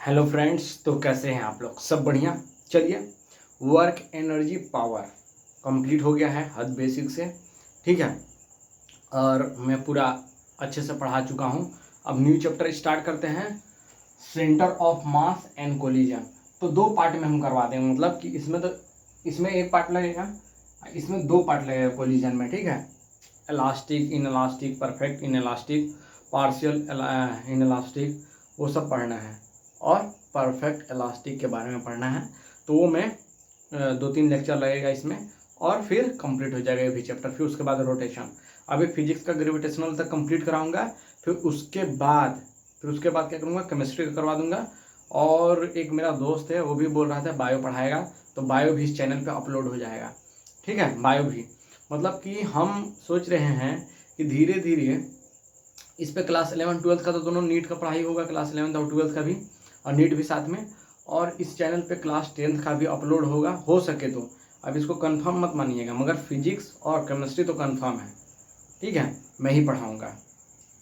Hello friends, तो कैसे हैं आप लोग? सब बढ़िया। चलिए, वर्क एनर्जी पावर कंप्लीट हो गया है हद बेसिक से, ठीक है। और मैं पूरा अच्छे से पढ़ा चुका हूँ। अब न्यू चैप्टर स्टार्ट करते हैं, centre of mass and collision. तो दो पार्ट में हम करवा देंगे, मतलब कि इसमें एक पार्ट लगेगा, इसमें दो पार्ट लगेगा कोलिजन में, ठीक है। Elastic, in elastic, perfect in elastic, partial in elastic, वो सब पढ़ना है। और परफेक्ट इलास्टिक के बारे में पढ़ना है। तो वो मैं 2-3 लेक्चर लगेगा इसमें, और फिर कंप्लीट हो जाएगा ये भी चैप्टर। फिर उसके बाद रोटेशन, अभी फिजिक्स का ग्रेविटेशनल तक कंप्लीट कराऊंगा। फिर उसके बाद क्या करूँगा, केमिस्ट्री का करवा दूंगा। और एक मेरा दोस्त है, वो भी बोल रहा था बायो पढ़ाएगा, तो बायो भी इस चैनल पे अपलोड हो जाएगा, ठीक है। बायो भी मतलब कि हम सोच रहे हैं कि धीरे धीरे इस पे क्लास 11-12 का तो दोनों नीट का पढ़ाई होगा, क्लास 11 और 12 का भी, और नीट भी साथ में। और इस चैनल पे क्लास 10 का भी अपलोड होगा, हो सके तो। अब इसको कंफर्म मत मानिएगा, मगर फिजिक्स और केमिस्ट्री तो कंफर्म है, ठीक है। मैं ही पढ़ाऊँगा,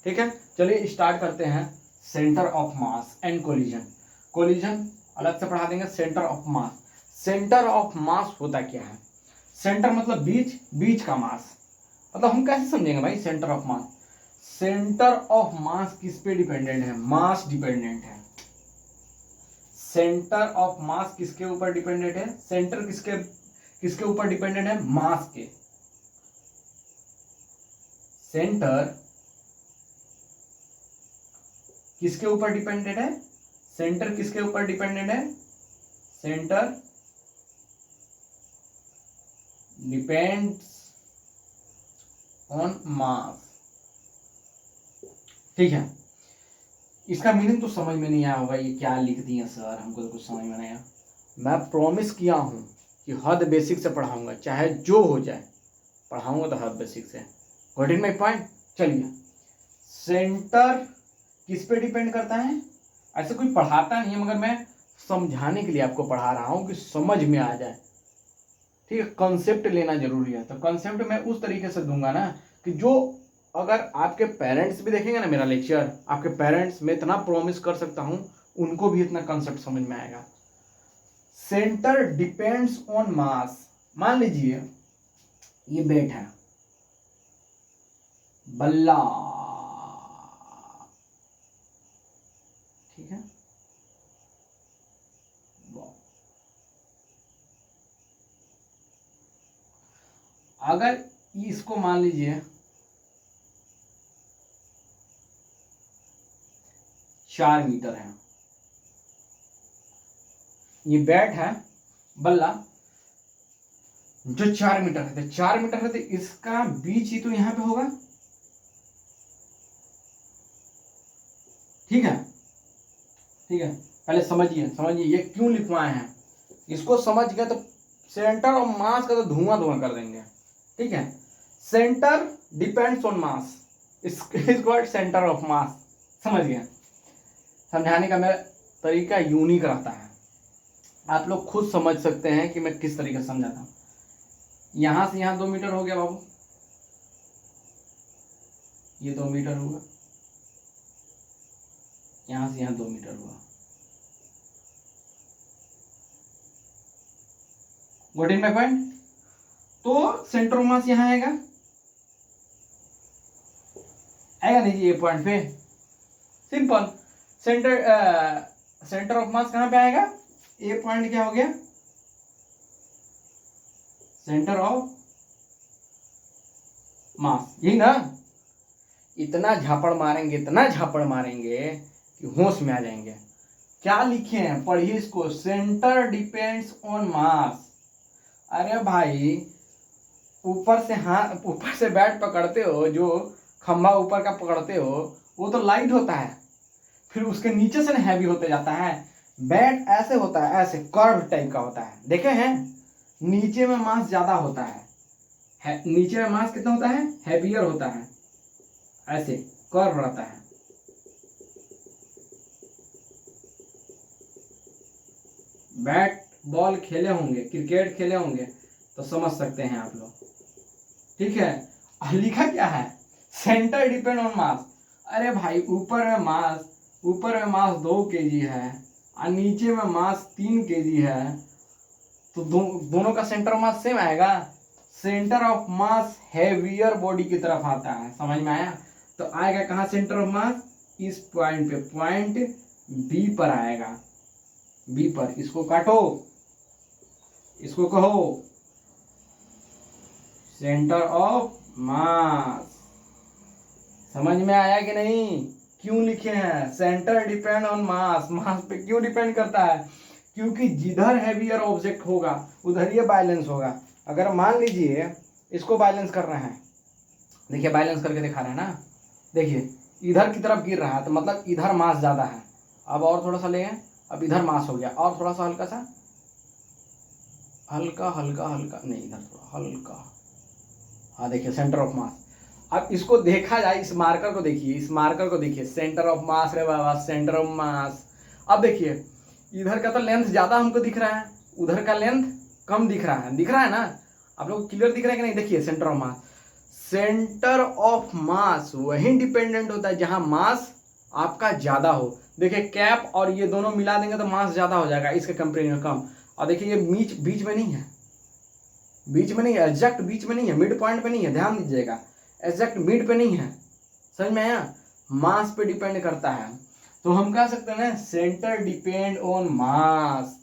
ठीक है। चलिए स्टार्ट करते हैं। Centre of mass and collision. Collision अलग से पढ़ा देंगे। Centre of mass, centre of मास होता क्या है? सेंटर मतलब बीच, बीच का मास। मतलब हम कैसे समझेंगे भाई centre of mass? Centre of मास किस पे डिपेंडेंट है? मास डिपेंडेंट है। सेंटर ऑफ मास किसके ऊपर डिपेंडेंट है? सेंटर किसके किसके ऊपर डिपेंडेंट है? मास के। सेंटर किसके ऊपर डिपेंडेंट है? सेंटर किसके ऊपर डिपेंडेंट है? सेंटर डिपेंड्स ऑन मास, ठीक है। इसका मीनिंग तो समझ में नहीं आया होगा, ये क्या लिख दिया सर, हमको तो कुछ समझ में नहीं आया। मैं प्रॉमिस किया हूं कि हद बेसिक से पढ़ाऊंगा, चाहे जो हो जाए पढ़ाऊंगा तो हद बेसिक से। Got in my point? चलिए, सेंटर किस पे डिपेंड करता है? ऐसे कोई पढ़ाता नहीं है, मगर मैं समझाने के लिए आपको पढ़ा रहा हूं कि समझ में आ जाए, ठीक है। कंसेप्ट लेना जरूरी है, तो कंसेप्ट मैं उस तरीके से दूंगा ना कि जो, अगर आपके पेरेंट्स भी देखेंगे ना मेरा लेक्चर, आपके पेरेंट्स, मैं इतना प्रॉमिस कर सकता हूं, उनको भी इतना कंसेप्ट समझ में आएगा। सेंटर डिपेंड्स ऑन मास। मान लीजिए ये बैट है, बल्ला, ठीक है। अगर इसको मान लीजिए 4 मीटर है, ये बैट है, बल्ला जो 4 मीटर है, 4 मीटर है, तो इसका बीच ही तो यहां पे होगा, ठीक है। ठीक है, पहले समझिए समझिए ये क्यों लिखवाए हैं। इसको समझ गए तो सेंटर ऑफ मास का तो धुआं धुआं कर देंगे, ठीक है। Centre depends on mass, is called centre of मास। समझ गए? समझाने का मेरा तरीका यूनिक रहता है, आप लोग खुद समझ सकते हैं कि मैं किस तरीके से समझाता हूँ। यहां से यहां 2 मीटर हो गया बाबू, ये 2 मीटर हुआ, यहां से यहां 2 मीटर हुआ। Got in my point? तो सेंटर ऑफ मास यहां आएगा, आएगा नहीं जी ये पॉइंट पे? सिंपल। सेंटर ऑफ मास कहां पे आएगा? ए पॉइंट क्या हो गया? सेंटर ऑफ मास, यही ना। इतना झापड़ मारेंगे, इतना झापड़ मारेंगे कि होश में आ जाएंगे। क्या लिखे हैं, पढ़िए इसको। सेंटर डिपेंड्स ऑन मास। अरे भाई, ऊपर से बैट पकड़ते हो, जो खंभा ऊपर का पकड़ते हो, वो तो लाइट होता है, फिर उसके नीचे से ना हैवी होते जाता है। बैट ऐसे होता है, ऐसे कर्व टाइप का होता है, देखे हैं? नीचे में मास ज्यादा होता है, नीचे में मास कितना होता है? हैवियर होता है, ऐसे कर्व रहता है। बैट बॉल खेले होंगे, क्रिकेट खेले होंगे, तो समझ सकते हैं आप लोग, ठीक है। लिखा क्या है? सेंटर डिपेंड ऑन मास। अरे भाई, ऊपर में मास 2 kg है, और नीचे में मास 3 kg है, तो दोनों का सेंटर ऑफ मास सेम आएगा। Centre of mass heavier body की तरफ आता है, समझ में आया। तो आएगा कहाँ सेंटर ऑफ मास, इस पॉइंट पे, पॉइंट बी पर आएगा, बी पर। इसको काटो, इसको कहो सेंटर ऑफ मास। समझ में आया कि नहीं। क्यों लिखे हैं सेंटर डिपेंड ऑन मास, मास पे क्यों डिपेंड करता है, क्योंकि जिधर हैवियर ऑब्जेक्ट होगा उधर ये बैलेंस होगा। अगर मान लीजिए इसको बैलेंस कर रहे हैं, देखिए बैलेंस करके दिखा रहे हैं ना, देखिए इधर की तरफ गिर रहा है तो मतलब इधर मास ज़्यादा है। अब और थोड़ा सा लेंगे, अब इधर मास हो गया, और थोड़ा सा हल्का सा, हल्का हल्का हल्का नहीं, इधर थोड़ा हल्का, हाँ देखिए सेंटर ऑफ मास। अब इसको देखा जाए, इस मार्कर को देखिए, इस मार्कर को देखिए, सेंटर ऑफ मास रे बाबा, सेंटर ऑफ मास। अब देखिए इधर का तो लेंथ ज़्यादा हमको दिख रहा है, उधर का लेंथ कम दिख रहा है, दिख रहा है ना, आप लोग क्लियर दिख रहा है कि नहीं। देखिए centre of mass, centre of मास वहीं डिपेंडेंट होता है जहां मास आपका ज़्यादा हो। देखिए कैप और ये दोनों मिला देंगे तो मास ज़्यादा हो जाएगा, इसके कंपेरिजन में कम। और देखिए ये बीच में नहीं है, बीच में नहीं है, एग्जैक्ट बीच में नहीं है, मिड पॉइंट पे नहीं है, ध्यान दीजिएगा, एग्जैक्ट मिड पे नहीं है। समझ में आया, मास पे डिपेंड करता है। तो हम कह सकते हैं सेंटर डिपेंड ऑन मास।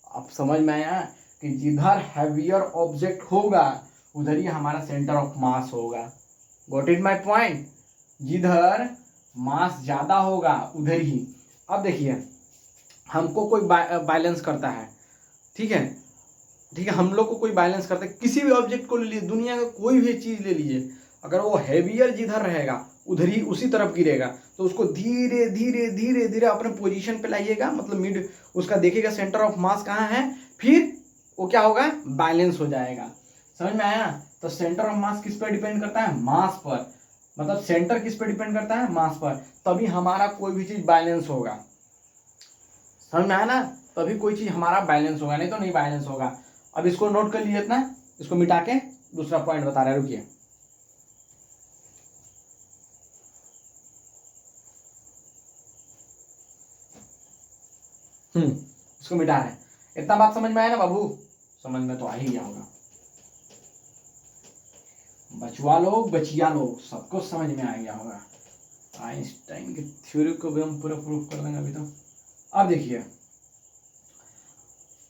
अब समझ में आया कि जिधर हैवियर ऑब्जेक्ट होगा उधर ही हमारा सेंटर ऑफ मास होगा। गॉट इट माय पॉइंट, जिधर मास ज़्यादा होगा उधर ही। अब देखिए हमको कोई बैलेंस करता है, ठीक है, ठीक है, हम लोग को कोई बैलेंस करता है, किसी भी ऑब्जेक्ट को ले लीजिए, दुनिया का कोई भी चीज़ ले लीजिए, अगर वो हैवियर जिधर रहेगा उधर ही उसी तरफ गिरेगा, तो उसको धीरे धीरे धीरे धीरे अपने पोजीशन पे लाइएगा, मतलब मिड उसका देखिएगा सेंटर ऑफ मास कहाँ है, फिर वो क्या होगा, बैलेंस हो जाएगा। समझ में आया। तो सेंटर ऑफ मास किस पर डिपेंड करता है, मास पर, मतलब सेंटर किस पर डिपेंड करता है, मास पर, तभी हमारा कोई भी चीज़ बैलेंस होगा। समझ में आया ना, तभी कोई चीज़ हमारा बैलेंस होगा, नहीं तो नहीं बैलेंस होगा। अब इसको नोट कर लीजिए इतना, इसको मिटा के दूसरा पॉइंट बता रहे हैं, रुकिए। इसको मिटा रहे हैं। इतना बात समझ में आया ना बाबू, समझ में तो आ ही गया होगा। बचवा लोग बचिया लोग सबको समझ में आ गया होगा। आइंस्टाइन की थ्योरी को भी हम पूरा प्रूफ कर देंगे अभी तो। अब देखिए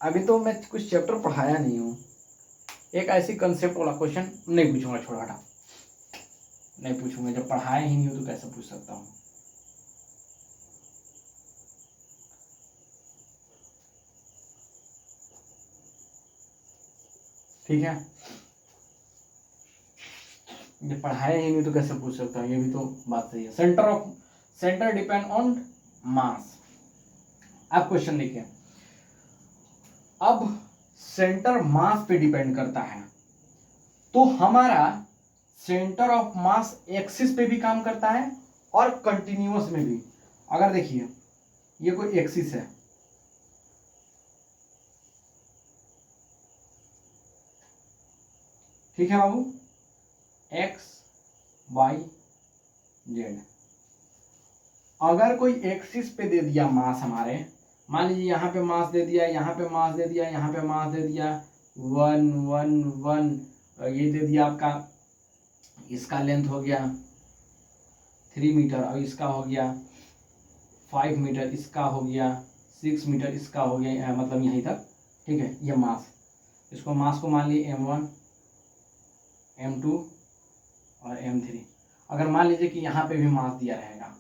अभी तो मैं कुछ चैप्टर पढ़ाया नहीं हूँ, एक ऐसी कंसेप्ट वाला क्वेश्चन नहीं पूछूंगा, छोड़ा हटा नहीं पूछूंगा, जब पढ़ाया ही नहीं हो तो कैसे पूछ सकता हूँ। ठीक है, जब पढ़ाया ही नहीं तो कैसे पूछ सकता हूँ, ये भी तो बात सही है। सेंटर डिपेंड ऑन मास। अब क्वेश्चन देखिए, अब सेंटर मास पे डिपेंड करता है, तो हमारा सेंटर ऑफ मास एक्सिस पे भी काम करता है और कंटिन्यूअस में भी। अगर देखिए ये कोई एक्सिस है, ठीक है बाबू, एक्स वाई जेड। अगर कोई एक्सिस पे दे दिया मास हमारे, मान लीजिए यहाँ पे मास दे दिया, यहाँ पे मास दे दिया, यहाँ पे मास दे दिया 1 1 1, ये दे दिया आपका, इसका लेंथ हो गया 3 मीटर और इसका हो गया 5 मीटर, इसका हो गया 6 मीटर, इसका हो गया मतलब यहीं तक, ठीक है। ये मास, इसको मास को मान लिए m1 m2 और m3। अगर मान लीजिए कि यहाँ पे भी मास दिया रहेगा,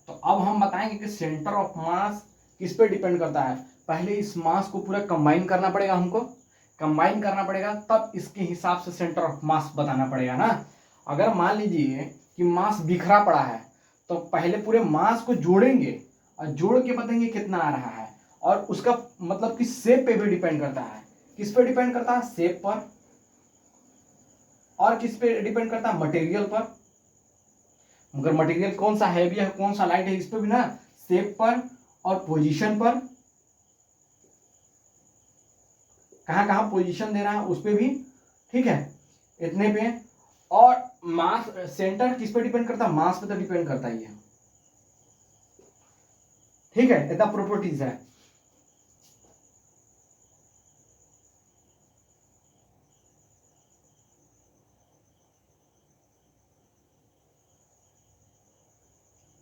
तो अब हम बताएंगे कि सेंटर ऑफ मास किस पे डिपेंड करता है। पहले इस मास को पूरा कंबाइन करना पड़ेगा, हमको कंबाइन करना पड़ेगा, तब इसके हिसाब से सेंटर ऑफ मास बताना पड़ेगा ना। अगर मान लीजिए कि मास बिखरा पड़ा है, तो पहले पूरे मास को जोड़ेंगे और जोड़ के बताएंगे कितना आ रहा है, और उसका मतलब कि शेप पे भी डिपेंड करता है। किस पे डिपेंड करता है, शेप पर, और किस पे डिपेंड करता है, मटेरियल पर। मगर मटेरियल कौन सा हैवी है कौन सा लाइट है, इस पे भी ना, शेप पर और पोजीशन पर, कहाँ कहाँ पोजीशन दे रहा है उस पे भी, ठीक है, इतने पे। और मास सेंटर किस पे डिपेंड करता है, मास पे तो डिपेंड करता ही है, ठीक है, इतना प्रॉपर्टीज है।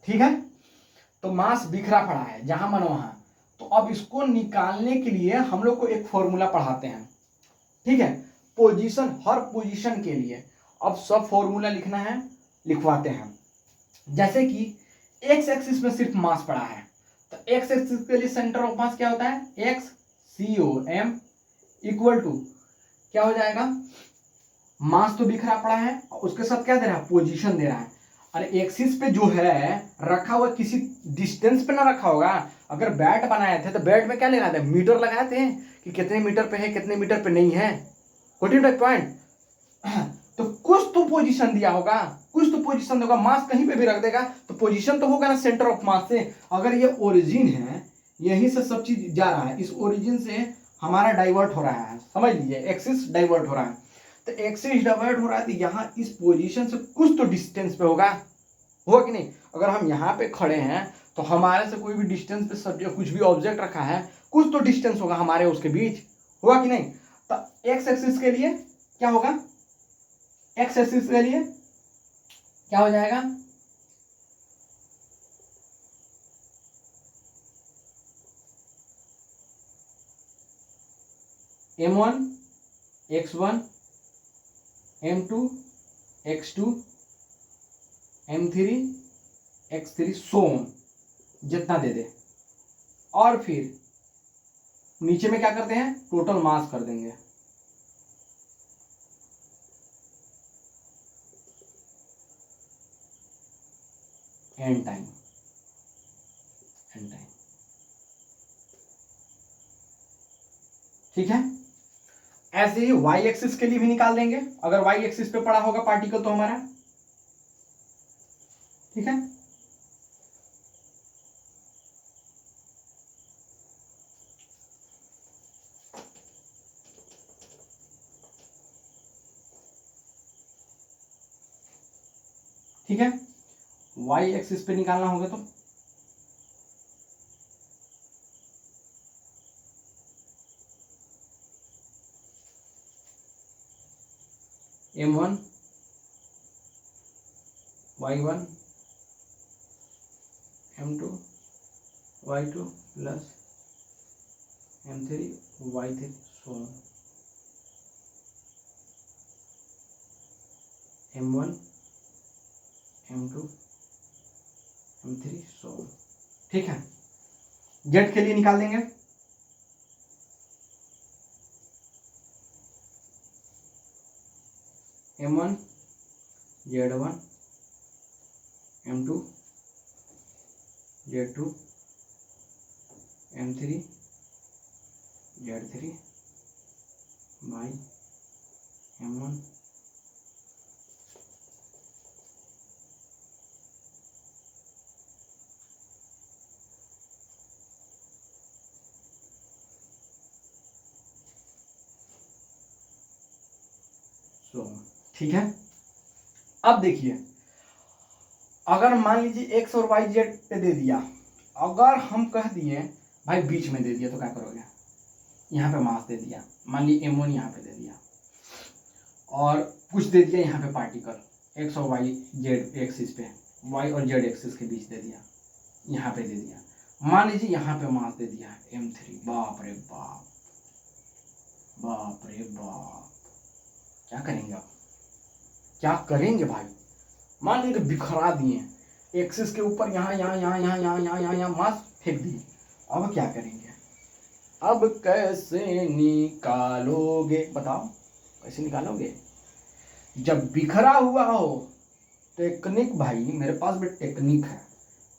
ठीक है, तो मास बिखरा पड़ा है जहां मन वहां। तो अब इसको निकालने के लिए हम लोग को एक फॉर्मूला पढ़ाते हैं, ठीक है, पोजीशन, हर पोजीशन के लिए। अब सब फॉर्मूला लिखना है, लिखवाते हैं। जैसे कि एक्स एक्सिस में सिर्फ मास पड़ा है, तो एक्स एक्सिस के लिए सेंटर ऑफ मास क्या होता है, X C O M equal to क्या हो जाएगा, मास तो बिखरा पड़ा है, उसके साथ क्या दे रहा है, पोजीशन दे रहा है। अरे एक्सिस पे जो है रखा हुआ किसी डिस्टेंस पे ना रखा होगा। अगर बैट बनाए थे तो बैट में क्या लगाए थे, मीटर लगाए थे कि कितने मीटर पे है कितने मीटर पे नहीं है, पॉइंट। तो कुछ तो पोजीशन दिया होगा, कुछ तो पोजीशन होगा, मास कहीं पे भी रख देगा तो पोजीशन तो होगा ना सेंटर ऑफ मास से। अगर ये ओरिजिन है, यहीं से सब चीज जा रहा है, इस ओरिजिन से हमारा डाइवर्ट हो रहा है, समझ लीजिए एक्सिस डाइवर्ट हो रहा है। तो एक्सिस डाइवर्ट हो रहा है तो यहाँ इस पोजीशन से कुछ तो डिस्टेंस पे होगा कि नहीं। अगर हम यहाँ पे खड़े हैं तो हमारे से कोई भी डिस्टेंस पे सब्जेक्ट कुछ भी ऑब्जेक्ट रखा है, कुछ तो डिस्टेंस होगा हमारे उसके बीच, होगा कि नहीं। तो एक्स एक्सिस के लिए क्या होगा, एक्स एक्सिस के लिए क्या हो जाएगा, m1 x1 m2 x2 m3 x3 सो जितना दे दे। और फिर नीचे में क्या करते हैं, टोटल मास कर देंगे। एन टाइम ठीक है। ऐसे ही वाई एक्सिस के लिए भी निकाल देंगे, अगर वाई एक्सिस पे पड़ा होगा पार्टिकल तो हमारा, ठीक है। ठीक है, वाई एक्सिस पे निकालना होगा तो m1 y1 m2 y2 plus m3 y3 सो m1 m2 m3 सो, ठीक है। जेड के लिए निकाल देंगे, m1 z1 m2 z2 m3 z3 by m1 सो, ठीक है। अब देखिए, अगर मान लीजिए एक्स और वाई जेड पे दे दिया, अगर हम कह दिए भाई बीच में दे दिया तो क्या करोगे, यहाँ पे मास दे दिया, मान लीजिए m1 यहाँ पे दे दिया और कुछ दे दिया यहाँ पे पार्टिकल एक्स और वाई जेड एक्सिस पे, वाई और जेड एक्सिस के बीच दे दिया, यहाँ पे दे दिया, मान लीजिए यहाँ पे मास दे दिया है m3, बाप रे बाप, बाप रे बाप, क्या करेंगे आप, क्या करेंगे भाई। मान लीजिए बिखरा दिए एक्सिस के ऊपर, यहाँ यहाँ यहाँ यहाँ यहाँ यहाँ यहाँ यहाँ मास फेंक दिए, अब क्या करेंगे, अब कैसे निकालोगे बताओ, कैसे निकालोगे। जब बिखरा हुआ हो, टेक्निक भाई मेरे पास भी टेक्निक है,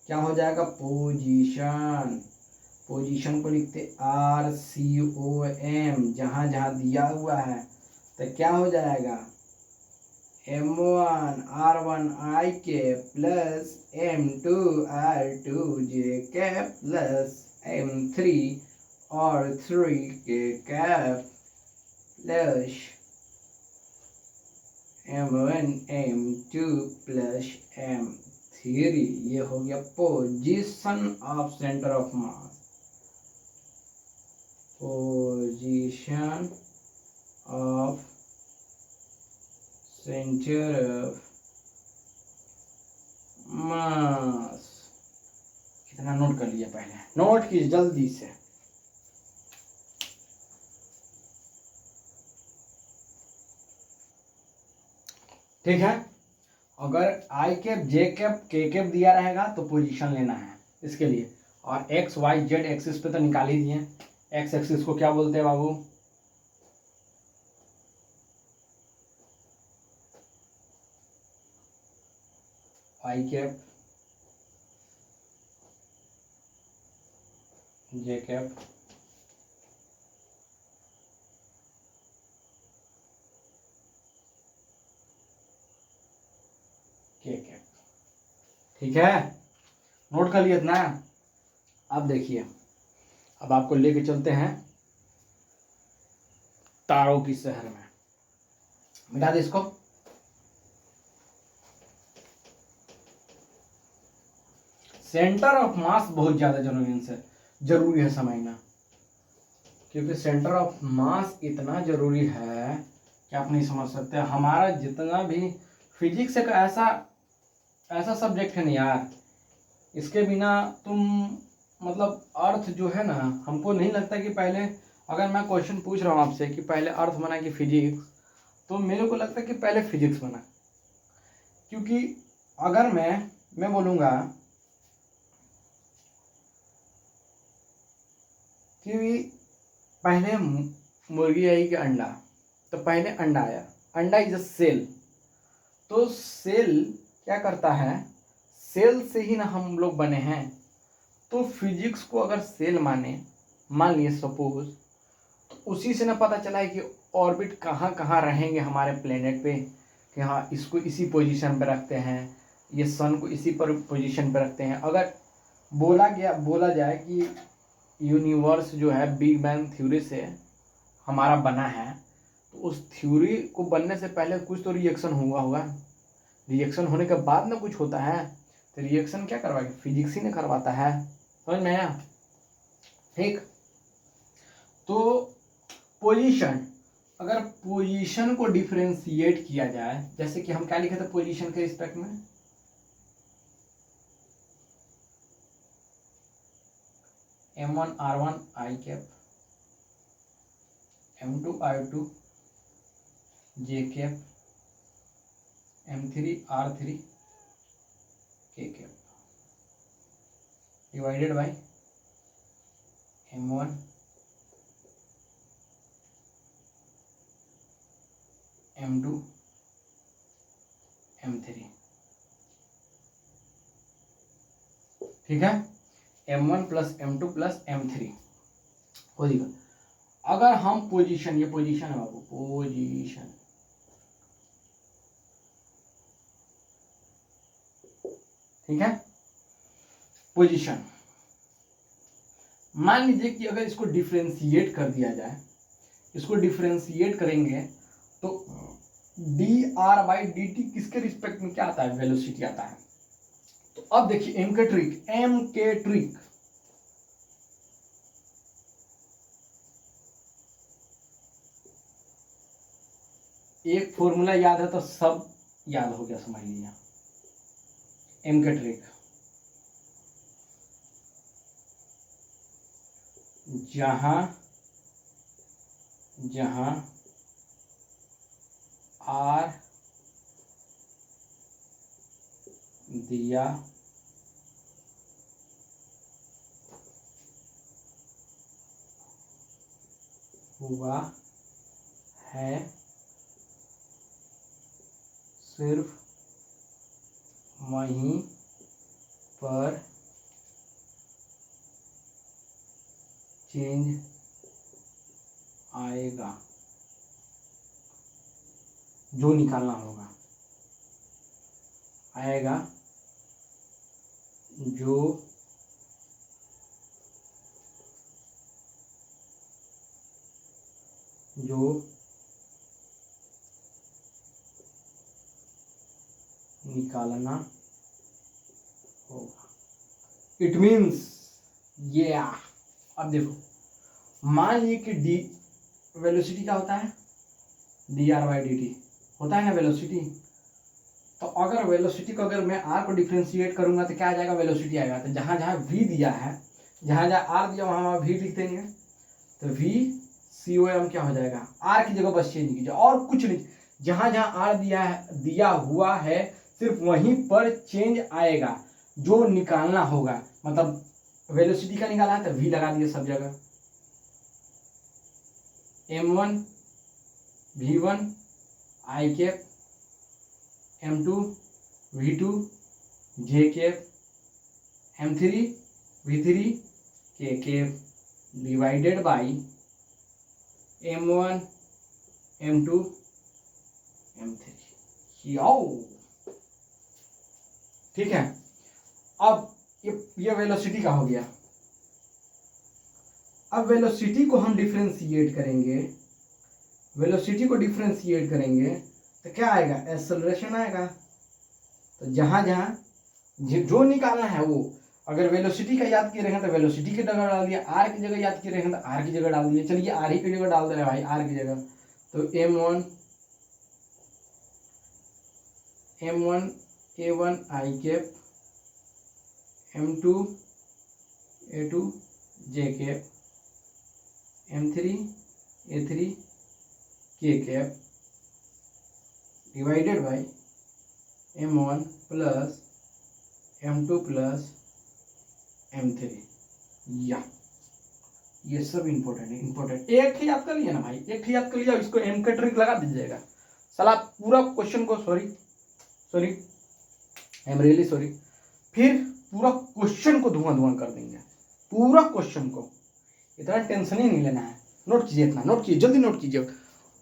क्या हो जाएगा, पोजीशन, पोजीशन को लिखते RCOM, जहां जहां दिया हुआ है तो क्या हो जाएगा, m1 r1 i के प्लस m2 r2 j के प्लस m3 और 3 के cap plus m1 m2 plus m3, ये हो गया position of centre of mass, position of centre of mass, note कर लिया, पहले नोट कीजिए जल्दी से। ठीक है, अगर आई कैप जे कैप के कैप दिया रहेगा तो पोजीशन लेना है इसके लिए। और एक्स वाई जेड एक्सिस पे तो निकाल ही दिए। एक्स एक्सिस को क्या बोलते हैं बाबू? आई कैप जे कैप के कैप। ठीक है, नोट कर लिया ना? अब देखिए, अब आपको लेके चलते हैं तारों की शहर में। मिटा दे इसको। सेंटर ऑफ मास बहुत ज्यादा जरूरी है समझना, क्योंकि सेंटर ऑफ मास इतना जरूरी है कि आप नहीं समझ सकते। हमारा जितना भी फिजिक्स एक ऐसा सब्जेक्ट है ना यार, इसके बिना तुम मतलब अर्थ जो है ना, हमको नहीं लगता कि पहले, अगर मैं क्वेश्चन पूछ रहा हूँ आपसे कि पहले अर्थ बना कि फिजिक्स, तो मेरे को लगता है कि पहले फिजिक्स बना। क्योंकि अगर मैं बोलूँगा कि पहले मुर्गी आई कि अंडा, तो पहले अंडा आया। अंडा इज अ सेल, तो सेल क्या करता है? सेल से ही ना हम लोग बने हैं। तो फिजिक्स को अगर सेल मान लिए सपोज, तो उसी से ना पता चला है कि ऑर्बिट कहाँ कहाँ रहेंगे हमारे प्लेनेट पे, कि हाँ इसको इसी पोजीशन पे रखते हैं, ये सन को इसी पर पोजीशन पे रखते हैं। अगर बोला जाए कि यूनिवर्स जो है बिग बैंग थ्योरी से हमारा बना है, तो उस थ्योरी को बनने से पहले कुछ तो रिएक्शन हुआ होगा। रिएक्शन होने के बाद ना कुछ होता है, तो रिएक्शन क्या करवाएगा? फिजिक्स ही ने करवाता है। समझ में आया? ठीक, तो पोजीशन, अगर पोजीशन को डिफरेंशिएट किया जाए, जैसे कि हम क्या लिखे थे पोजीशन के रिस्पेक्ट में? M1 R1 I cap, M2 I2 J cap, M3 R3 K cap, divided by M1 M2 M3। ठीक है, M1 plus M2 plus M3 हो जाएगा। अगर हम पोजीशन, ये पोजीशन है बाबू, पोजीशन, ठीक है, पोजीशन मान लीजिए कि अगर इसको डिफरेंशिएट कर दिया जाए, इसको डिफरेंशिएट करेंगे तो dr बाई dt किसके रिस्पेक्ट में क्या आता है? वेलोसिटी आता है। तो अब देखिए एम के ट्रिक, एक फॉर्मूला याद है तो सब याद हो गया, समझ लिया। एम के ट्रिक, जहां आर दिया हुआ है, सिर्फ वहीं पर चेंज आएगा, जो निकालना होगा आएगा, जो निकालना होगा। इट मीन्स ये अब देखो, मान लीजिए कि डी वेलोसिटी क्या होता है? dr बाई dt होता है ना वेलोसिटी। तो अगर वेलोसिटी को अगर मैं आर को डिफ्रेंशिएट करूंगा तो क्या आ जाएगा, वेलोसिटी आएगा। तो जहाँ जहाँ वी दिया है, जहाँ जहाँ आर दिया वहाँ वहाँ वी लिख देंगे, तो वी सी ओ एम क्या हो जाएगा, आर की जगह बस चेंज कीजिए और कुछ नहीं। जहाँ जहाँ आर दिया हुआ है सिर्फ वहीं पर चेंज आएगा। जो निकालना होगा, मतलब वेलोसिटी का निकाला है तो वी लगा दिए सब जगह, m1 v1 आई कैप, m2 v2 जे कैप, m3 v3 के cap divided by m1 m2 m3। याओ ठीक है। अब ये वेलोसिटी का हो गया। अब वेलोसिटी को हम डिफरेंशिएट करेंगे, वेलोसिटी को डिफरेंशिएट करेंगे तो क्या आएगा, एक्सेलरेशन आएगा। तो जहां जहां जो निकालना है वो, अगर वेलोसिटी का याद किए रहेंगे तो वेलोसिटी की जगह डाल दिया, आर की जगह याद किए रहेंगे तो आर की जगह डाल दिया। चलिए आर ही की जगह डाल दे रहे भाई, आर की जगह। तो m1 a1 आई कैप, m2 a2 जे कैप, m3 a3 के cap divided by m1 plus m2 plus m3। या ये सब इंपॉर्टेंट है, इंपॉर्टेंट। एक ही याद कर लिया ना भाई, एक ही याद कर लिया, इसको एम का ट्रिक लगा दीजिएगा। साला पूरा क्वेश्चन को, sorry I am really sorry, फिर पूरा क्वेश्चन को धुआं धुआं कर देंगे, पूरा क्वेश्चन को। इतना टेंशन ही नहीं लेना है। नोट कीजिए, इतना नोट कीजिए, जल्दी नोट कीजिए।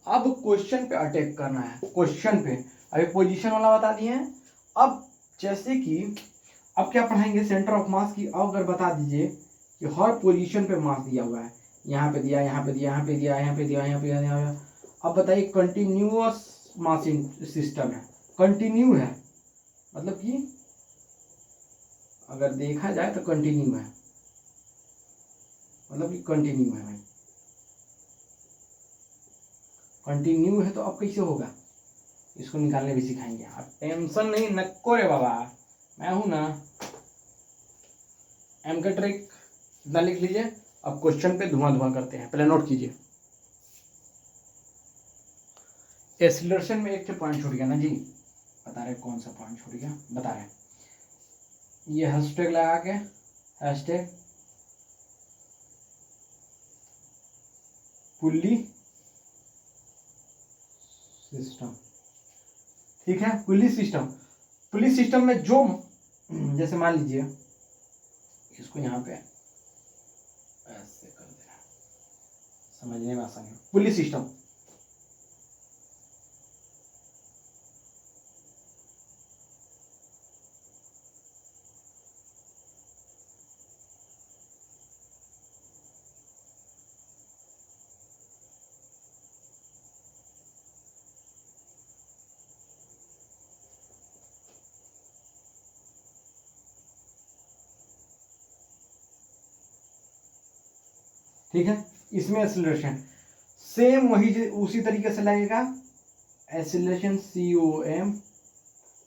अब क्वेश्चन पे अटैक करना है, क्वेश्चन पे। अभी पोजीशन वाला बता दिए हैं। अब जैसे कि अब क्या पढ़ाएंगे, सेंटर ऑफ मास की। अब अगर बता दीजिए कि हर पोजीशन पे मास दिया हुआ है, यहाँ पे दिया, यहाँ पे दिया, यहाँ पे दिया, यहाँ पे दिया, यहाँ पे दिया। अब बताइए, कंटिन्यूअस मासिंग सिस्टम है, कंटिन्यू है, मतलब कि अगर देखा जाए तो कंटिन्यू है, मतलब कि कंटिन्यू है भाई, कंटिन्यू है। तो अब कैसे होगा, इसको निकालने भी सिखाएंगे। आप टेंशन नहीं नको रे बाबा, मैं हूं ना। एम का ट्रिक इतना लिख लीजिए। अब क्वेश्चन पे धुआं धुआं करते हैं, पहले नोट कीजिए। एक्सीलरेशन में एक पॉइंट छूट गया ना जी, बता रहे कौन सा पॉइंट छूट गया, बता रहे। ये हैशटैग लगा के, हैशटैग पुल्ली सिस्टम, ठीक है। पुल्ली सिस्टम, पुल्ली सिस्टम में जो, जैसे मान लीजिए इसको यहाँ पे ऐसे कर देना, समझने में आसान है। पुल्ली सिस्टम, ठीक है। इसमें एक्सीलरेशन सेम वही उसी तरीके से लगेगा, एक्सीलरेशन COM।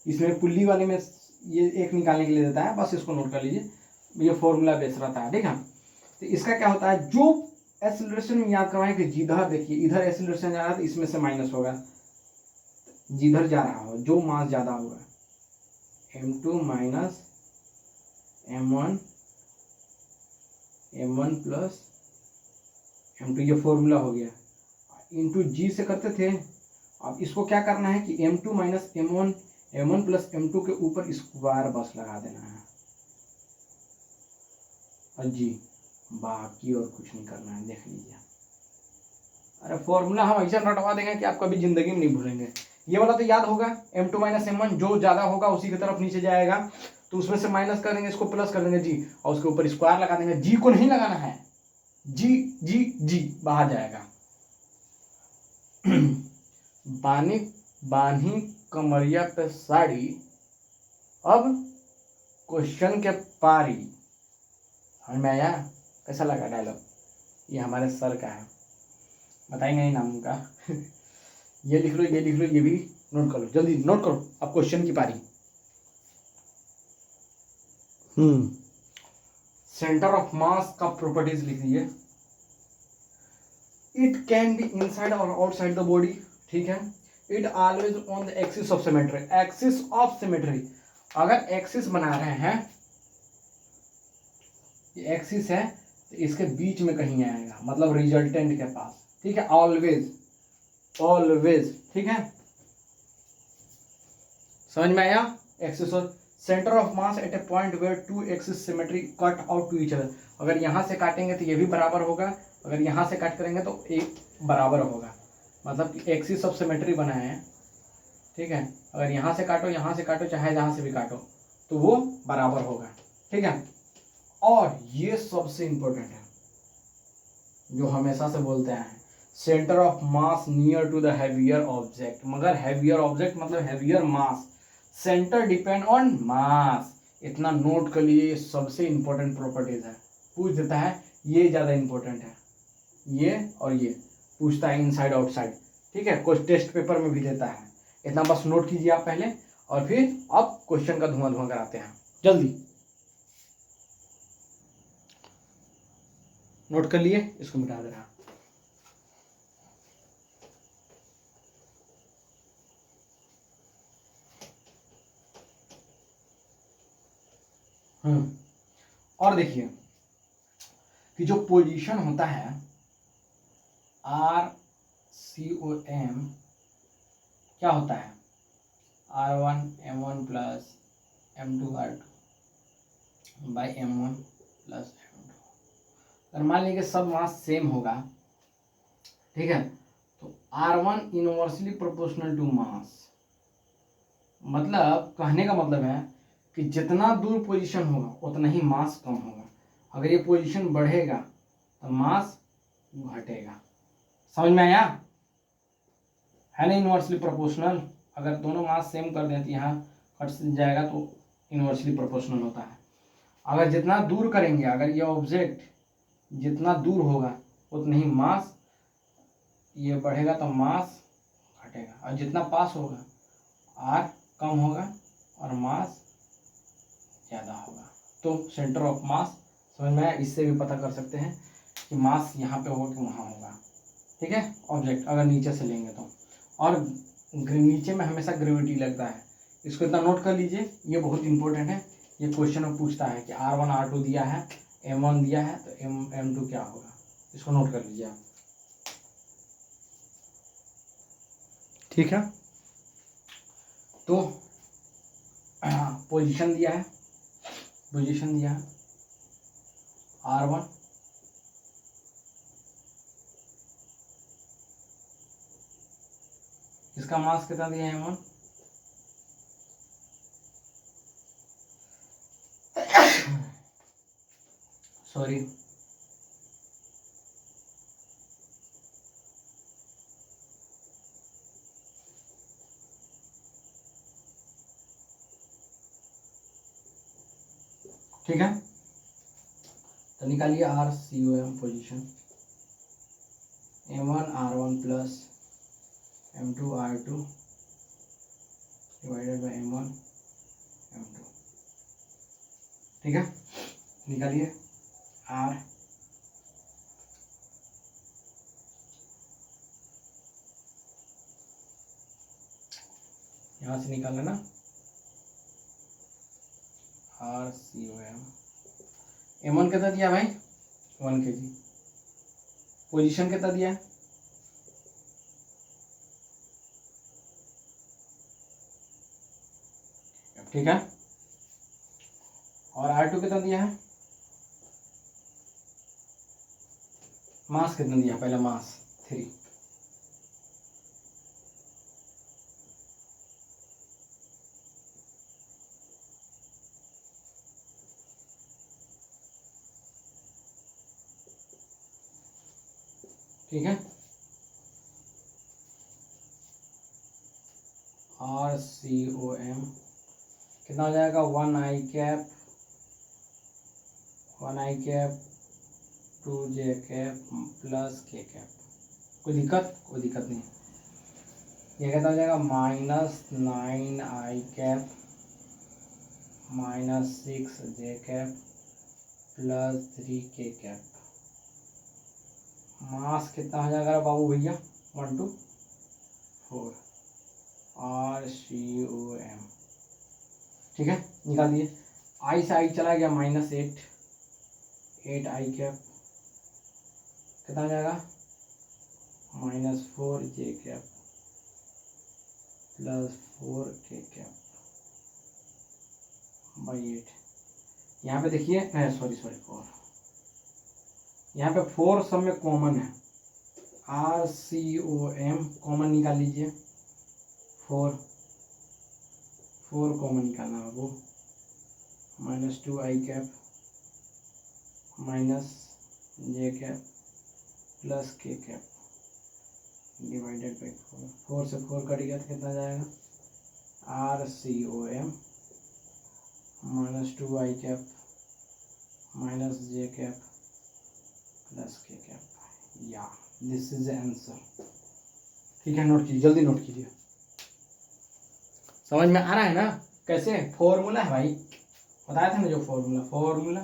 इसमें पुल्ली वाले में ये एक निकालने के लिए देता है, बस इसको नोट कर लीजिए, ये फॉर्मूला बेस रहता है, ठीक है। तो इसका क्या होता है, जो एक्सीलरेशन में याद करवाएं कि जिधर देखिए इधर एक्सीलरेशन जा रहा है तो इसमें से माइनस होगा, जिधर जा रहा हो जो मास ज़्यादा होगा, m2 minus m1 plus m2, ये फॉर्मूला हो गया। इंटू जी से करते थे। अब इसको क्या करना है कि m2 minus m1 plus m2 के ऊपर स्क्वायर बस लगा देना है, और जी बाकी और कुछ नहीं करना है, देख लीजिए। अरे फॉर्मूला हम ऐसा रटवा देंगे कि आप कभी जिंदगी में नहीं भूलेंगे। ये वाला तो याद होगा, m2 माइनस m1 जो ज़्यादा होगा उसी की तरफ नीचे जाएगा, तो उसमें से माइनस कर देंगे, इसको प्लस कर देंगे जी, और उसके ऊपर स्क्वायर लगा देंगे। जी को नहीं लगाना है, जी बाहर जाएगा। बानी कमरिया पे साड़ी, अब क्वेश्चन के पारी। समझ में आया, कैसा लगा डायलॉग? ये हमारे सर का है, बताएंगे नहीं नाम उनका। ये लिख लो, ये लिख लो, ये भी नोट कर लो, जल्दी नोट करो, अब क्वेश्चन की पारी। सेंटर ऑफ मास का प्रॉपर्टीज लिख दीजिए। इट कैन बी इनसाइड और आउटसाइड द बॉडी, ठीक है। It always on the axis of symmetry, axis of symmetry, अगर एक्सिस बना रहे हैं, ये एक्सिस है तो इसके बीच में कहीं आएगा, मतलब रिजल्टेंट के पास, ठीक है। ऑलवेज, ऑलवेज, ठीक है, समझ में आया। एक्सिस और centre of mass at a point where two axis symmetry cut out to each other, अगर यहाँ से काटेंगे तो ये भी बराबर होगा, अगर यहाँ से कट करेंगे तो एक बराबर होगा, मतलब एक्सिस ऑफ सिमेट्री बनाए हैं, ठीक है। अगर यहाँ से काटो, चाहे जहाँ से भी काटो तो वो बराबर होगा, ठीक है। और ये सबसे इंपॉर्टेंट है जो हमेशा से बोलते हैं, centre of mass near to the heavier object, मगर हैवियर ऑब्जेक्ट मतलब heavier mass, centre depend on mass, इतना नोट कर लिए, सबसे इंपॉर्टेंट प्रॉपर्टीज है, पूछ देता है, ये ज़्यादा इंपॉर्टेंट है, ये और ये पूछता है इनसाइड आउटसाइड, ठीक है, कुछ टेस्ट पेपर में भी देता है, इतना बस नोट कीजिए आप पहले, और फिर अब क्वेश्चन का धुआं धुआं कराते हैं, जल्दी नोट कर लिए, इसको मिटा दे रहा। और देखिए कि जो पोजीशन होता है RCOM क्या होता है, R1 M1 plus M2 R2 by M1 plus M2। अगर मान लीजिए सब मास सेम होगा, ठीक है, तो R1 inversely proportional to mass, मतलब कहने का मतलब है कि जितना दूर पोजीशन होगा उतना ही मास कम होगा, अगर ये पोजीशन बढ़ेगा तो मास घटेगा, समझ में आया, है ना। इनवर्सली प्रोपोर्शनल, अगर दोनों मास सेम कर दें तो यहाँ कट जाएगा तो इनवर्सली प्रोपोर्शनल होता है। अगर जितना दूर करेंगे, अगर ये ऑब्जेक्ट जितना दूर होगा उतना ही मास, ये बढ़ेगा तो मास घटेगा, और जितना पास होगा आर कम होगा और मास ज़्यादा होगा। तो सेंटर ऑफ मास समझ में आया, इससे भी पता कर सकते हैं कि मास यहाँ पे होगा कि वहाँ होगा, ठीक है, ऑब्जेक्ट अगर नीचे से लेंगे तो। और नीचे में हमेशा ग्रेविटी लगता है, इसको इतना नोट कर लीजिए, ये बहुत इंपॉर्टेंट है, ये क्वेश्चन में पूछता है कि R1 R2 दिया है, M1 दिया है तो M2 क्या होगा, इसको नोट कर लीजिए आप, ठीक है। तो पोजीशन दिया है, पोजीशन दिया है R1, इसका मास कितना दिया है M1, सॉरी ठीक है। तो निकालिए RCOM position, M1 R1 plus M2 R2 divided by M1 M2, ठीक है। निकालिए R, यहाँ से निकाल लेना RCOM, M1 कितना दिया भाई 1 kg, पोजीशन कितना दिया है ठीक है, और R2 कितना दिया है, मास कितना दिया है, पहले मास 3, ठीक है। RCOM कितना हो जाएगा 1 I cap 2J cap plus K cap, कोई दिक्कत नहीं। ये कितना हो जाएगा -9 i cap -6 j cap +3 k cap. मास कितना हो जाएगा बाबू भैया 1 2 4 RCOM। ठीक है, निकाल दिए। आई से आई चला गया -8 i कैप कितना हो जाएगा -4 j cap +4 k cap by 8। यहाँ पे देखिए सॉरी 4, यहाँ पे 4 सब में कॉमन है। RCOM कॉमन निकाल लीजिए। 4 कॉमन निकालना है वो -2 i cap -j cap +k cap divided by 4 से 4 कट गया तो कितना जाएगा RCOM -2 i cap -j cap +k cap. या दिस इज द आंसर। ठीक है, नोट कीजिए, जल्दी नोट कीजिए। समझ में आ रहा है ना कैसे फॉर्मूला है भाई, बताया था ना जो फॉर्मूला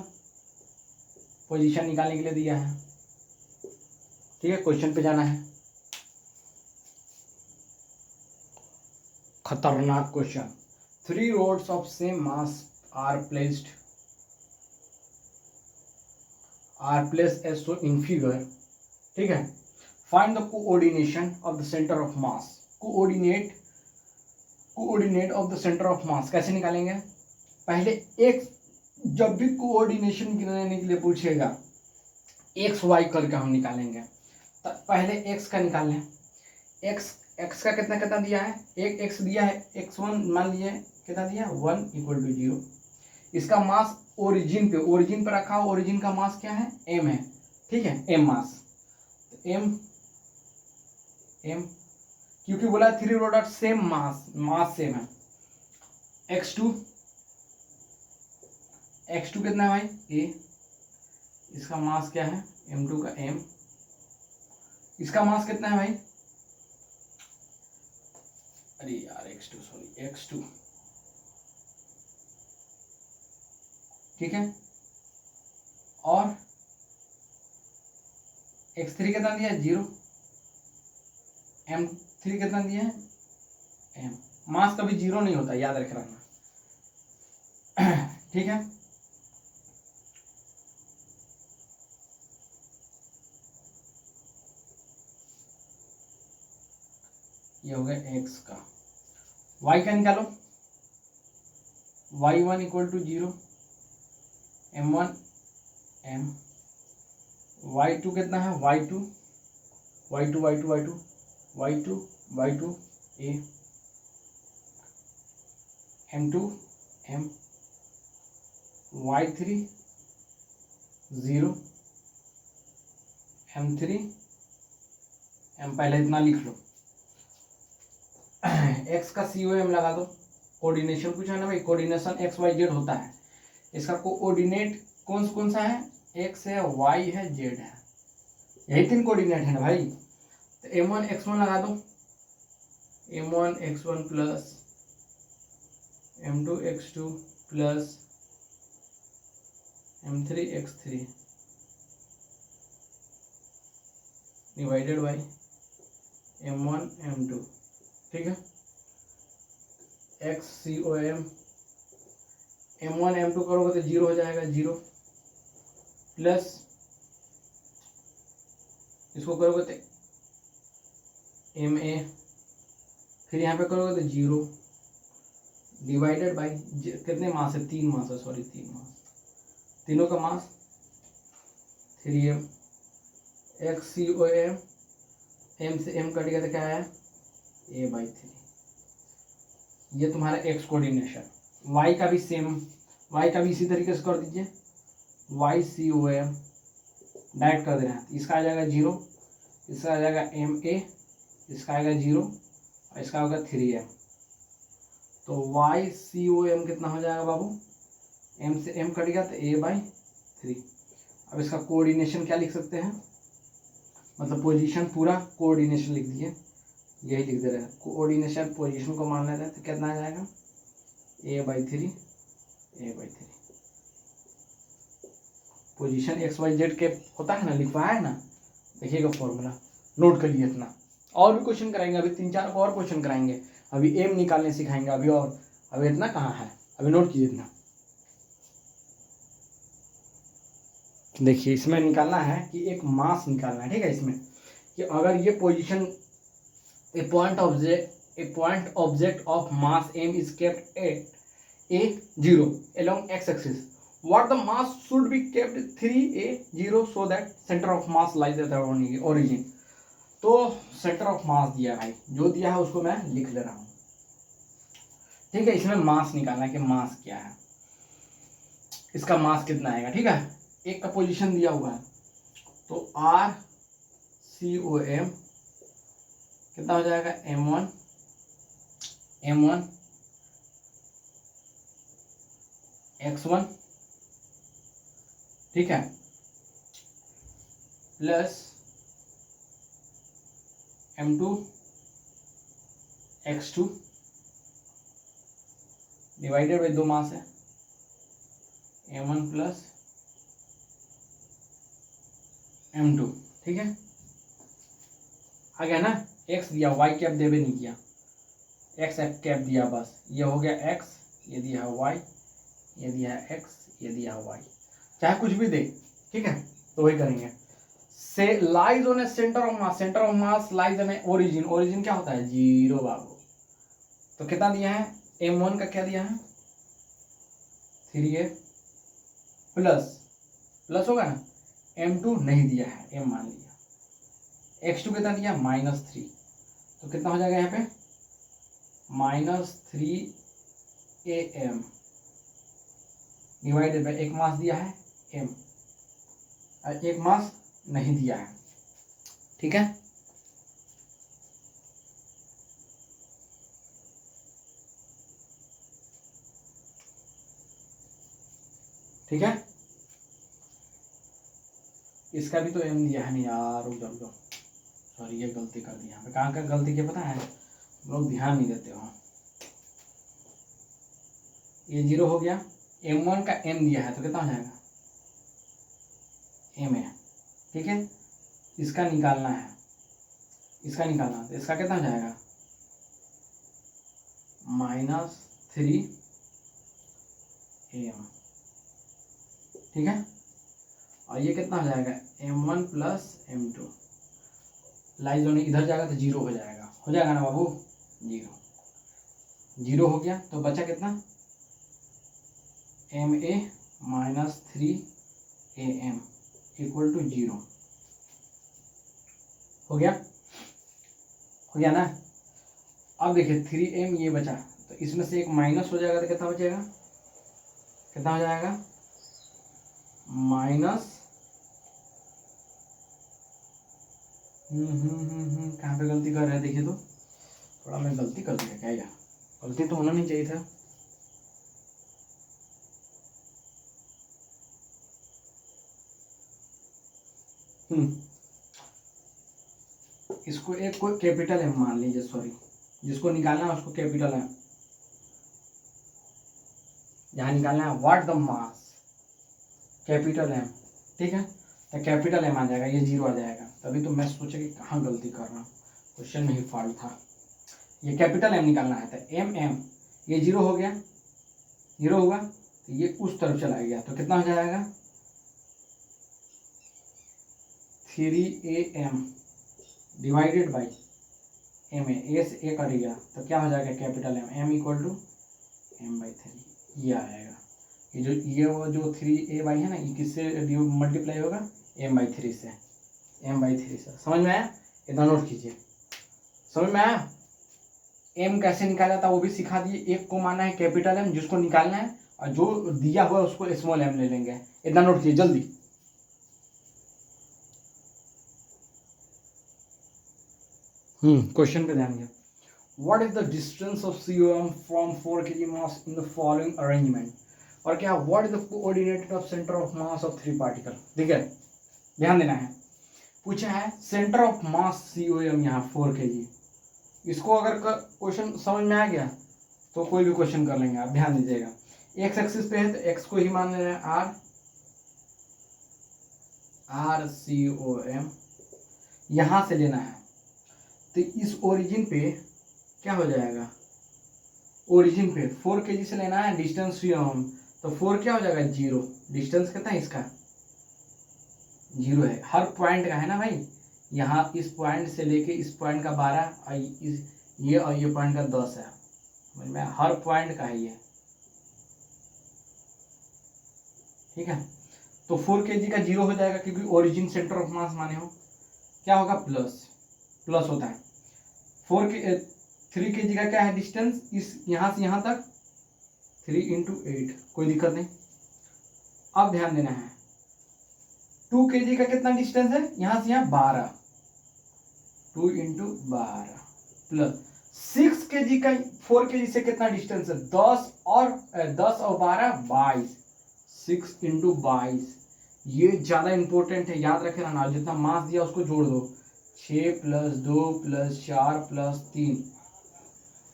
पोजीशन निकालने के लिए दिया है। ठीक है, क्वेश्चन पे जाना है। खतरनाक question. 3 rods of same mass are placed as shown in figure। ठीक है, find the coordination of the centre of mass. Coordinate of the centre of मास कैसे निकालेंगे? पहले एक, जब भी कोऑर्डिनेशन निकालने के लिए पूछेगा एक्स वाई करके हम निकालेंगे। तो पहले एक्स का निकाल लें। एक्स का कितना कितना दिया है, एक एक्स दिया है, x1 मान लीजिए कितना दिया 1 = 0। इसका मास ओरिजिन पे रखा हो, ओरिजिन का मास क्या है m है। ठीक है, m मास, तो m क्योंकि बोला 3 रोड सेम मास सेम है। x2 कितना है भाई a, इसका मास क्या है m2 का m, इसका मास कितना है भाई, अरे यार x2 ठीक है, और x3 कितना दिया है 0, m3 कितना दिया है m। मास कभी 0 नहीं होता, याद रख रखना। ठीक है, ये हो गया x का। y का निकालो, y1 = 0, m1 m, y2 कितना है y2 a, m2 m, y3 0, m3 m, पहले इतना लिख लो। x का COM लगा दो। कोऑर्डिनेशन पूछा है ना भाई, कोऑर्डिनेशन XYZ होता है। इसका कोऑर्डिनेट कौन सा है, x है, y है, z है, यही 3 कोऑर्डिनेट है ना भाई। तो m1 x1 लगा दो, m1 x1 plus m2 x2 plus m3 x3 divided by m1 m2। ठीक है, XCOM m1 m2 करोगे तो 0 हो जाएगा, 0 प्लस इसको करोगे तो MA, फिर यहाँ पे करोगे तो 0 डिवाइडेड बाई कितने मास है, 3 मास है, सॉरी 3 मास, तीनों का मास 3m। XCOM m से m कट गया तो क्या आया a/3। ये तुम्हारा x कोऑर्डिनेशन। y का भी सेम, y का भी इसी तरीके से कर दीजिए, YCOM डायरेक्ट कर देना है। इसका आ जाएगा 0, इसका आ जाएगा MA, इसका आएगा 0 और इसका होगा 3m। तो YCOM कितना हो जाएगा बाबू, m से m कट गया तो a/3। अब इसका कोऑर्डिनेशन क्या लिख सकते हैं, मतलब पोजीशन पूरा कोऑर्डिनेशन लिख दिए, यही लिख दे रहे हैं, कोऑर्डिनेशन पोजीशन को मान लेते हैं, तो कितना आ जाएगा a/3 a/3। पोजीशन XYZ के होता है ना, लिखवाया है ना, देखिएगा फॉर्मूला, नोट करिए इतना। और भी क्वेश्चन कराएंगे, अभी 3-4 और क्वेश्चन कराएंगे, अभी एम निकालने सिखाएंगे अभी, और अभी इतना कहाँ है, अभी नोट कीजिए इतना। देखिए इसमें निकालना है कि एक मास निकालना है, ठीक है, इसमें कि अगर ये position A point object of mass m is kept at a0 along x-axis, what the mass should be kept 3a0 so that center of mass lies at the origin। तो सेंटर ऑफ मास दिया है भाई, जो दिया है उसको मैं लिख ले रहा हूँ, ठीक है। इसमें मास निकालना है कि मास क्या है, इसका मास कितना आएगा, ठीक है। एक का पोजीशन दिया हुआ है, तो RCOM कितना हो जाएगा m1 x1, ठीक है, plus m2 x2 divided by 2 मास है, m1 प्लस m2, ठीक है। आ गया ना, x दिया, y कैप देवे नहीं किया, x कैप दिया बस, ये हो गया x, ये दिया है y, ये दिया है x, ये दिया है y, चाहे कुछ भी दे, ठीक है, तो वही करेंगे। से lies on A centre of mass lies on A origin, origin क्या होता है 0 बाबू। तो कितना दिया है, m1 का क्या दिया है 3a प्लस होगा ना, m2 नहीं दिया है, m मान लिया, x2 कितना दिया -3, तो कितना हो जाएगा यहाँ पे -3am डिवाइडेड बाई, एक मास दिया है m, एक मास नहीं दिया है, ठीक है। ठीक है, इसका भी तो m दिया है नहीं यार, रुक जाओ, सॉरी ये गलती कर दी यहाँ पे, कहाँ का गलती क्या पता है, लोग ध्यान नहीं देते हो। ये 0 हो गया, m1 का m दिया है तो कितना हो जाएगा m है, ठीक है। इसका निकालना है, इसका निकालना है, तो इसका कितना हो जाएगा -3am, ठीक है। और ये कितना हो जाएगा m1 प्लस m2, लाइज होने इधर जाएगा तो 0 हो जाएगा ना बाबू, 0 हो गया, तो बचा कितना ma -3am इक्वल टू 0 हो गया ना। अब देखिए 3m ये बचा, तो इसमें से एक माइनस हो जाएगा, तो कितना बचेगा, कितना हो जाएगा माइनस कहाँ पे गलती कर रहे हैं, देखिए तो थोड़ा मैं गलती कर दिया क्या, यार गलती तो होना नहीं चाहिए था। इसको एक कोई कैपिटल एम मान लीजिए, सॉरी जिसको निकालना है उसको कैपिटल एम, यहाँ निकालना है what the mass, capital M, ठीक है, तो कैपिटल एम आ जाएगा, ये 0 आ जाएगा। तभी तो मैं सोचा कि कहाँ गलती कर रहा हूँ, क्वेश्चन में ही फॉल्ट था। ये कैपिटल एम निकालना है, तो m ये 0 हो गया, 0 हुआ तो ये उस तरफ चला गया, तो कितना हो जाएगा 3am divided by ma, a से a कट गया, तो क्या हो जाएगा capital m equal to m/3, ये आएगा। ये वो जो 3a है ना, ये किससे मल्टीप्लाई होगा m/3 से, समझ में आया, इतना नोट कीजिए, समझ में आया। m कैसे निकाला था वो भी सिखा दिए, एक को माना है कैपिटल M जिसको निकालना है, और जो दिया हुआ है उसको स्मॉल m ले लेंगे, इतना नोट कीजिए जल्दी। क्वेश्चन पे ध्यान दिया, what is the distance of COM from 4 kg mass in the following arrangement, और क्या what is the coordinate of centre of mass of 3 particle. ठीक है, ध्यान देना है, पूछा है सेंटर ऑफ मास COM यहाँ 4 kg, इसको अगर क्वेश्चन समझ में आ गया तो कोई भी क्वेश्चन कर लेंगे आप, ध्यान दीजिएगा। एक्स एक्सिस पे है तो एक्स को ही मान ले रहे हैं RCOM, यहां से लेना है तो इस ओरिजिन पे क्या हो जाएगा, ओरिजिन पे 4 kg से लेना है, डिस्टेंस हम तो 4 क्या हो जाएगा 0, डिस्टेंस कितना है इसका 0 है, हर पॉइंट का है ना भाई, यहाँ इस पॉइंट से लेके इस पॉइंट का 12 और ये पॉइंट का 10 है, समझ में, हर पॉइंट का है ये, ठीक है। तो 4 kg का 0 हो जाएगा क्योंकि ओरिजिन सेंटर ऑफ मास माने हो, क्या होगा प्लस होता है। 3 kg का क्या है डिस्टेंस, इस यहाँ से यहाँ तक 3 × 8, कोई दिक्कत नहीं। अब ध्यान देना है 2 kg का कितना डिस्टेंस है, यहाँ से यहाँ 12, 2 × 12 प्लस 6 kg का 4 kg से कितना डिस्टेंस है, 10 और 12 22, 6 × 22, ये ज्यादा इंपॉर्टेंट है, याद रखे ना, जितना मास दिया उसको जोड़ दो, 6 + 2 + 4 + 3।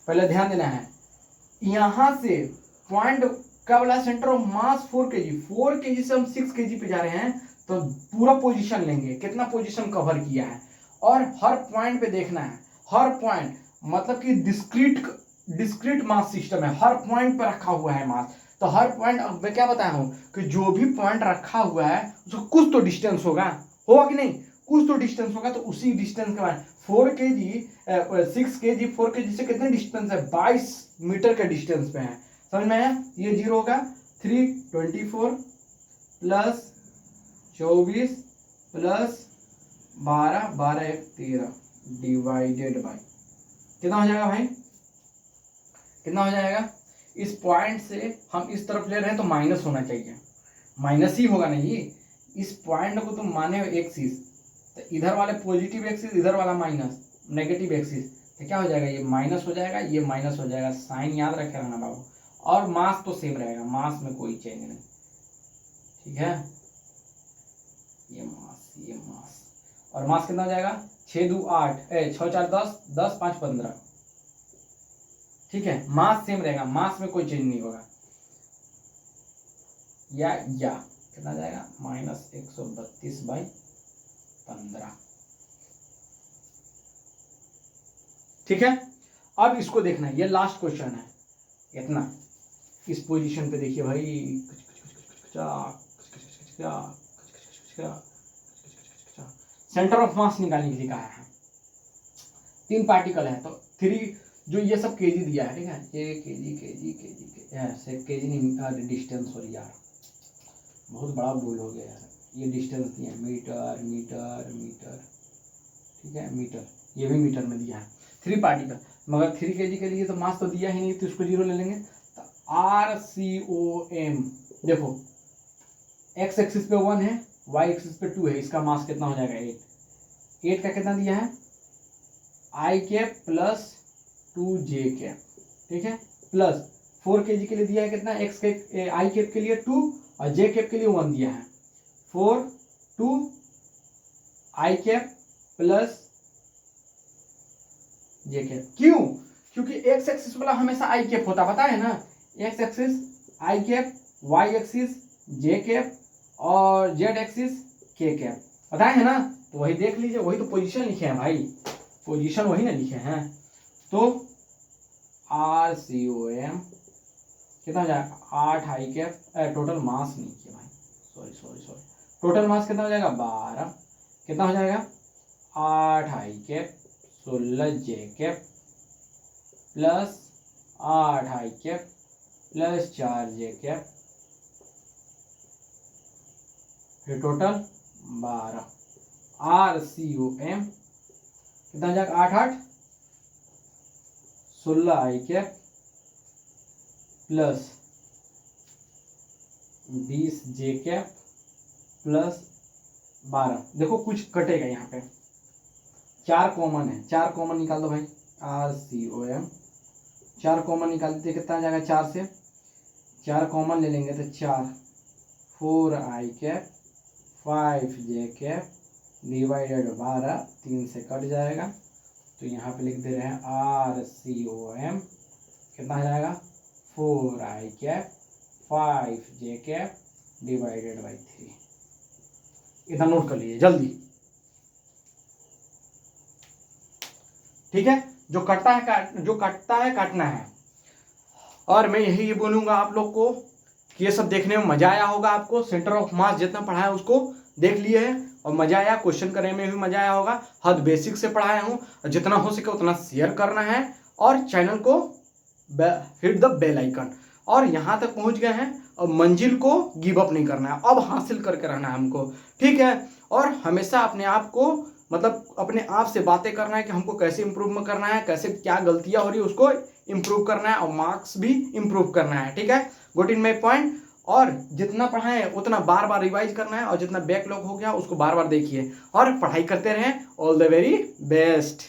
पहले ध्यान देना है यहां से पॉइंट का वाला सेंटर ऑफ मास 4 kg से हम 6 kg पे जा रहे हैं तो पूरा पोजीशन लेंगे, कितना पोजीशन कवर किया है, और हर पॉइंट पे देखना है, हर पॉइंट मतलब कि डिस्क्रीट मास सिस्टम है, हर पॉइंट पे रखा हुआ है मास, तो हर पॉइंट, अब मैं क्या बताया हूं कि जो भी पॉइंट रखा हुआ है उसको कुछ तो डिस्टेंस होगा कि नहीं, कुछ तो डिस्टेंस होगा, तो उसी डिस्टेंस के बाद 4 kg 6 kg 4 kg से कितने डिस्टेंस है, 22 मीटर के डिस्टेंस पे है, समझ में आया। ये 0 होगा 324 + 24 + 12 12 1 13 डिवाइडेड बाय कितना हो जाएगा भाई, कितना हो जाएगा, इस पॉइंट से हम इस तरफ ले रहे हैं तो माइनस होना चाहिए, माइनस ही होगा नहीं, इस पॉइंट को तुम माने हो एक्सिस, तो इधर वाले पॉजिटिव एक्सिस, इधर वाला माइनस नेगेटिव एक्सिस, तो क्या हो जाएगा, ये माइनस हो जाएगा, ये माइनस हो जाएगा, साइन याद रखे रहना बाबू, और मास तो सेम रहेगा, मास में कोई चेंज नहीं, ठीक है, ये मास और मास कितना हो जाएगा, 6 2 8 6 4 10 10 5 15, ठीक है, मास सेम रहेगा, मास में कोई चेंज नहीं होगा, या कितना जाएगा -132/15, ठीक है। अब इसको देखना है, ये लास्ट क्वेश्चन है, इतना इस पोजीशन पे देखिए भाई, सेंटर ऑफ मास निकालने के लिए कहा है, 3 पार्टिकल है तो 3 जो ये सब केजी दिया है, ठीक है, ये केजी नहीं, डिस्टेंस, सॉरी यार बहुत बड़ा भूल हो गया यार, ये डिस्टेंस दिया है, मीटर, ठीक है, मीटर, ये भी मीटर में दिया है, 3 पार्टिकल, मगर 3 kg के लिए तो मास तो दिया ही नहीं, तो इसको 0 ले लेंगे, तो RCOM देखो x एक्सिस पे 1 है, y एक्सिस पे 2 है, इसका मास कितना हो जाएगा 8 का कितना दिया है I कैप + 2j कैप, ठीक है, प्लस 4 kg के लिए दिया है कितना, x के I कैप के लिए 2 और j कैप के लिए 1 दिया है, 4 2 I कैप + j कैप, क्यों, क्योंकि x एक्सिस वाला हमेशा I कैप होता, पता है ना, x axis I cap, y axis j cap और z एक्सिस k कैप, पता है ना, तो वही देख लीजिए, वही तो पोजीशन लिखे हैं भाई, पोजीशन वही ना लिखे हैं, तो RCOM कितना हो जाएगा 8 I कैप, टोटल मास नहीं किया भाई, सॉरी, टोटल मास कितना हो जाएगा 12, कितना हो जाएगा 8 I cap 16 j cap plus 8 I cap plus 4 j cap, फिर टोटल 12, RCOM कितना हो जाएगा 8 8 16 I cap plus 20 j cap plus 12, देखो कुछ कटेगा यहाँ पे, 4 कॉमन है, 4 कॉमन निकाल दो भाई, RCOM 4 कॉमन निकाल देते कितना आ जाएगा, 4 से 4 कॉमन ले लेंगे तो 4 4 I cap 5 j cap divided 12, 3 से कट जाएगा, तो यहाँ पे लिख दे रहे हैं RCOM, कितना आ जाएगा 4i cap 5j cap divided by 3। इतना नोट कर लीजिए जल्दी, ठीक है। जो कटता है काटना है। और मैं यही बोलूंगा आप लोग को कि ये सब देखने में मजा आया होगा आपको। सेंटर ऑफ मास जितना पढ़ाया उसको देख लिए है और मजा आया, क्वेश्चन करने में भी मजा आया होगा। हद बेसिक से पढ़ाया हूँ, जितना हो सके उतना शेयर करना है और चैनल को हिट द बेल आइकन। और यहाँ तक पहुँच गए हैं और मंजिल को गिव अप नहीं करना है, अब हासिल करके रहना है हमको, ठीक है। और हमेशा अपने आप को मतलब अपने आप से बातें करना है कि हमको कैसे इम्प्रूव करना है, कैसे क्या गलतियां हो रही है उसको इम्प्रूव करना है और मार्क्स भी इम्प्रूव करना है, ठीक है। Good in my point. और जितना पढ़ाएं उतना बार बार रिवाइज करना है और जितना बैकलॉग हो गया उसको बार बार देखिए और पढ़ाई करते रहें। All the very best.